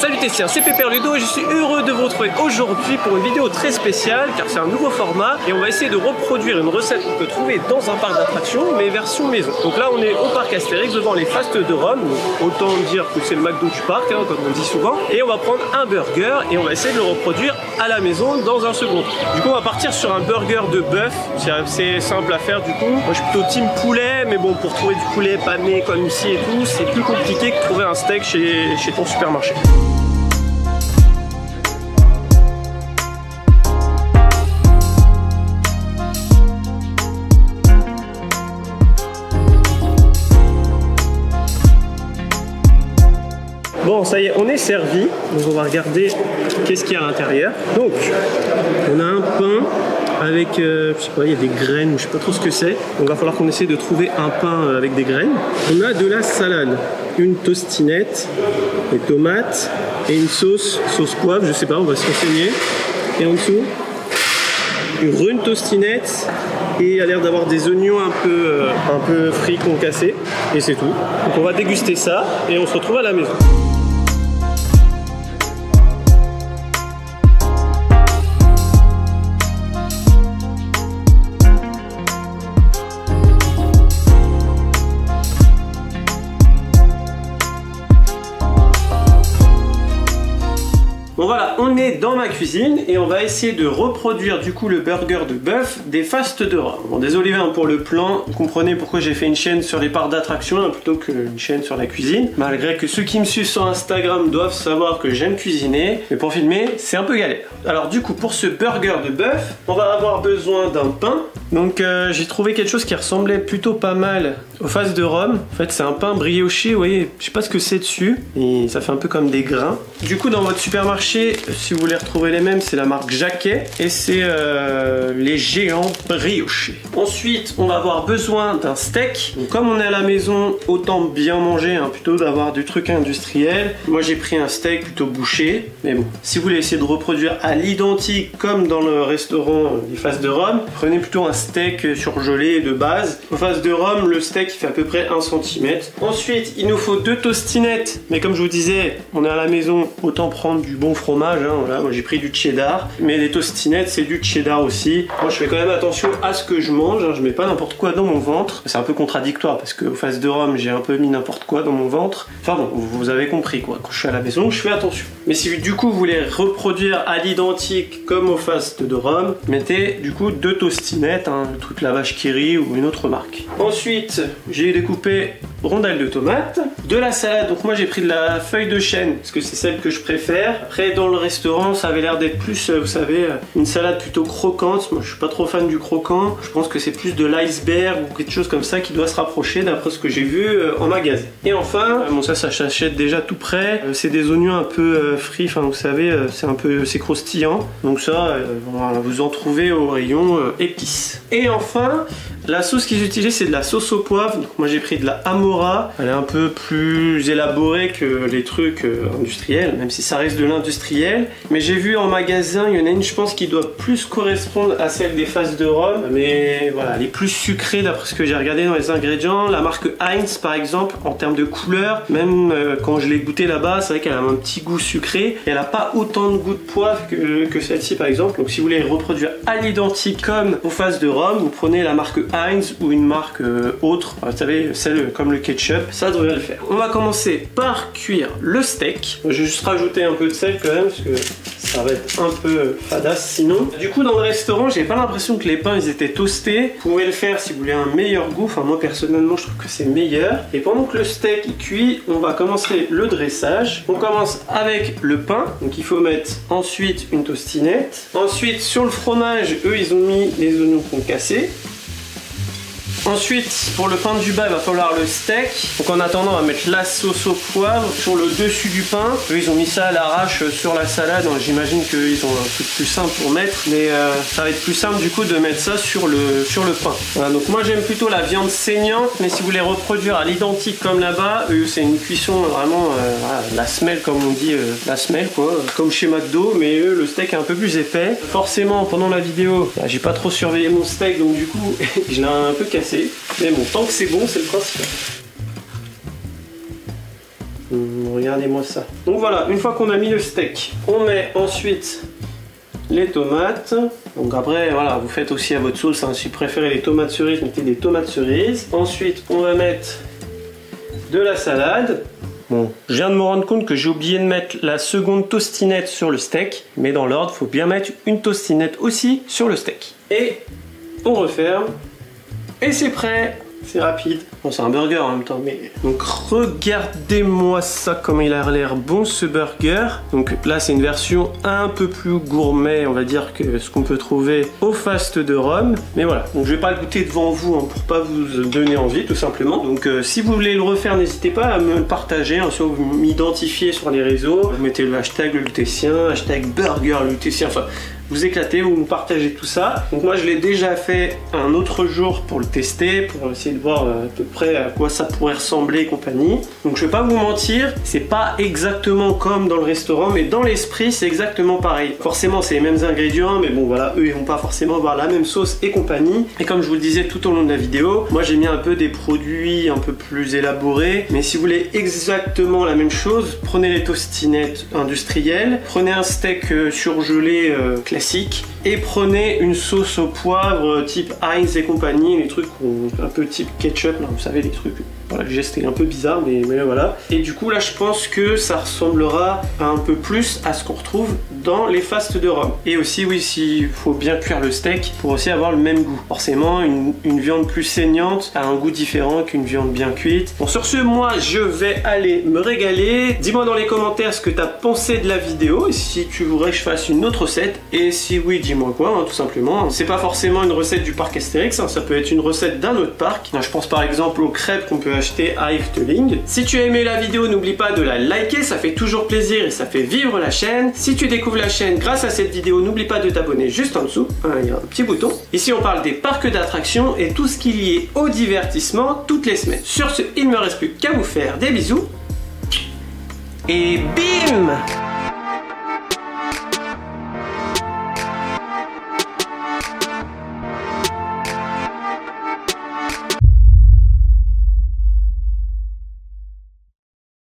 Salut Tessien, c'est Pépère Ludo et je suis heureux de vous retrouver aujourd'hui pour une vidéo très spéciale car c'est un nouveau format et on va essayer de reproduire une recette qu'on peut trouver dans un parc d'attractions mais version maison. Donc là on est au parc Astérix devant les Fastes de Rome, donc autant dire que c'est le McDo du parc hein, comme on dit souvent, et on va prendre un burger et on va essayer de le reproduire à la maison dans un second temps. Du coup on va partir sur un burger de bœuf, c'est assez simple à faire du coup. Moi je suis plutôt team poulet mais bon pour trouver du poulet pané comme ici et tout c'est plus compliqué que trouver un steak chez ton supermarché. Bon, ça y est, on est servi. Donc, on va regarder qu'est-ce qu'il y a à l'intérieur. Donc, on a un pain avec, je sais pas, il y a des graines, ou je sais pas trop ce que c'est. Donc, il va falloir qu'on essaie de trouver un pain avec des graines. On a de la salade, une tostinette, des tomates et une sauce poivre, je sais pas, on va se renseigner. Et en dessous, une tostinette et il a l'air d'avoir des oignons un peu frits concassés. Et c'est tout. Donc, on va déguster ça et on se retrouve à la maison. Bon voilà, on est dans ma cuisine et on va essayer de reproduire du coup le burger de bœuf des Fastes de Rome. Bon désolé hein, pour le plan, vous comprenez pourquoi j'ai fait une chaîne sur les parcs d'attractions hein, plutôt qu'une chaîne sur la cuisine. Malgré que ceux qui me suivent sur Instagram doivent savoir que j'aime cuisiner, mais pour filmer c'est un peu galère. Alors du coup pour ce burger de bœuf, on va avoir besoin d'un pain. Donc j'ai trouvé quelque chose qui ressemblait plutôt pas mal aux Fastes de Rome. En fait c'est un pain brioché, vous voyez, je sais pas ce que c'est dessus, et ça fait un peu comme des grains. Du coup dans votre supermarché, si vous voulez retrouver les mêmes, c'est la marque Jacquet et c'est les géants briochés. Ensuite, on va avoir besoin d'un steak. Donc, comme on est à la maison, autant bien manger, hein, plutôt d'avoir du truc industriel. Moi, j'ai pris un steak plutôt bouché. Mais bon, si vous voulez essayer de reproduire à l'identique comme dans le restaurant des Fastes de Rome, prenez plutôt un steak surgelé de base. Aux Fastes de Rome, le steak il fait à peu près 1 cm. Ensuite, il nous faut 2 tostinettes. Mais comme je vous disais, on est à la maison, autant prendre du bon fromage, hein, voilà. Moi j'ai pris du cheddar, mais les tostinettes c'est du cheddar aussi. Moi je fais quand même attention à ce que je mange, hein. Je mets pas n'importe quoi dans mon ventre. C'est un peu contradictoire parce qu'aux Fastes de Rome j'ai un peu mis n'importe quoi dans mon ventre. Enfin bon, vous avez compris quoi, quand je suis à la maison je fais attention. Mais si du coup vous voulez reproduire à l'identique comme aux Fastes de Rome, mettez du coup 2 tostinettes, hein, le truc la vache qui rit ou une autre marque. Ensuite j'ai découpé rondelles de tomates, de la salade, donc moi j'ai pris de la feuille de chêne parce que c'est celle que je préfère. Après dans le restaurant ça avait l'air d'être plus, vous savez, une salade plutôt croquante. Moi je suis pas trop fan du croquant, je pense que c'est plus de l'iceberg ou quelque chose comme ça qui doit se rapprocher d'après ce que j'ai vu en magasin. Et enfin, bon ça s'achète déjà tout prêt, c'est des oignons un peu frits, enfin vous savez, c'est croustillant, donc ça vous en trouvez au rayon épices. Et enfin, la sauce qu'ils utilisent c'est de la sauce au poivre, donc moi j'ai pris de la Amora, elle est un peu plus élaborée que les trucs industriels, même si ça reste de l'industriel, mais j'ai vu en magasin, il y en a une je pense qui doit plus correspondre à celle des Fastes de Rome, mais voilà, elle est plus sucrée d'après ce que j'ai regardé dans les ingrédients. La marque Heinz par exemple, en termes de couleur, même quand je l'ai goûté là-bas, c'est vrai qu'elle a un petit goût sucré, et elle n'a pas autant de goût de poivre que celle-ci par exemple, donc si vous voulez reproduire à l'identique comme aux Fastes de Rome, vous prenez la marque Heinz ou une marque autre, vous savez, celle comme le ketchup, ça devrait le faire. On va commencer par cuire le steak. Je vais juste rajouter un peu de sel quand même parce que ça va être un peu fadasse sinon. Du coup dans le restaurant j'ai pas l'impression que les pains ils étaient toastés. Vous pouvez le faire si vous voulez un meilleur goût, enfin moi personnellement je trouve que c'est meilleur. Et pendant que le steak il cuit, on va commencer le dressage. On commence avec le pain, donc il faut mettre ensuite une tostinette. Ensuite sur le fromage, eux ils ont mis les oignons concassés. Ensuite, pour le pain du bas, il va falloir le steak. Donc en attendant, on va mettre la sauce au poivre sur le dessus du pain. Eux, ils ont mis ça à l'arrache sur la salade. J'imagine qu'ils ont un truc plus simple pour mettre. Mais ça va être plus simple du coup de mettre ça sur le pain. Voilà, donc moi j'aime plutôt la viande saignante. Mais si vous voulez reproduire à l'identique comme là-bas, eux c'est une cuisson vraiment voilà, la semelle comme on dit, la semelle quoi. Comme chez McDo, mais eux le steak est un peu plus épais. Forcément pendant la vidéo, j'ai pas trop surveillé mon steak. Donc du coup, je l'ai un peu cassé. Mais bon, tant que c'est bon, c'est le principal. regardez-moi ça. Donc voilà, une fois qu'on a mis le steak, on met ensuite les tomates. Donc après, voilà, vous faites aussi à votre sauce, hein. Si vous préférez les tomates cerises, mettez des tomates cerises. Ensuite, on va mettre de la salade. Bon, je viens de me rendre compte que j'ai oublié de mettre la seconde tostinette sur le steak, mais dans l'ordre, il faut bien mettre une tostinette aussi sur le steak. Et on referme, et c'est prêt. C'est rapide. Bon, c'est un burger en même temps, mais... Donc, regardez-moi ça, comme il a l'air bon, ce burger. Donc là, c'est une version un peu plus gourmet, on va dire, que ce qu'on peut trouver au Fast de Rome. Mais voilà, donc je vais pas le goûter devant vous, hein, pour pas vous donner envie, tout simplement. Donc, si vous voulez le refaire, n'hésitez pas à me le partager, hein, soit vous m'identifiez sur les réseaux, vous mettez le hashtag le lutétien, hashtag burger le lutétien, enfin... Vous éclatez, vous me partagez tout ça. Donc moi je l'ai déjà fait un autre jour pour le tester, pour essayer de voir à peu près à quoi ça pourrait ressembler et compagnie. Donc je vais pas vous mentir, c'est pas exactement comme dans le restaurant, mais dans l'esprit c'est exactement pareil. Forcément c'est les mêmes ingrédients, mais bon voilà, eux ils vont pas forcément avoir la même sauce et compagnie. Et comme je vous le disais tout au long de la vidéo, moi j'ai mis un peu des produits un peu plus élaborés. Mais si vous voulez exactement la même chose, prenez les tostinettes industrielles, prenez un steak surgelé classique et prenez une sauce au poivre type Heinz et compagnie, les trucs un peu type ketchup, là, vous savez, les trucs. Voilà, le geste est un peu bizarre, mais voilà. Et du coup, là, je pense que ça ressemblera un peu plus à ce qu'on retrouve dans les Fast de Rome. Et aussi, oui, s'il faut bien cuire le steak pour aussi avoir le même goût. Forcément, une viande plus saignante a un goût différent qu'une viande bien cuite. Bon, sur ce, moi, je vais aller me régaler. Dis-moi dans les commentaires ce que tu as pensé de la vidéo et si tu voudrais que je fasse une autre recette. Et si oui, dis-moi quoi, hein, tout simplement. C'est pas forcément une recette du parc Astérix, hein, ça peut être une recette d'un autre parc. Je pense par exemple aux crêpes qu'on peut acheter à Efteling. Si tu as aimé la vidéo, n'oublie pas de la liker, ça fait toujours plaisir et ça fait vivre la chaîne. Si tu découvres la chaîne grâce à cette vidéo, n'oublie pas de t'abonner juste en dessous, il y a un petit bouton. Ici on parle des parcs d'attractions et tout ce qui est lié au divertissement toutes les semaines. Sur ce, il ne me reste plus qu'à vous faire des bisous et bim!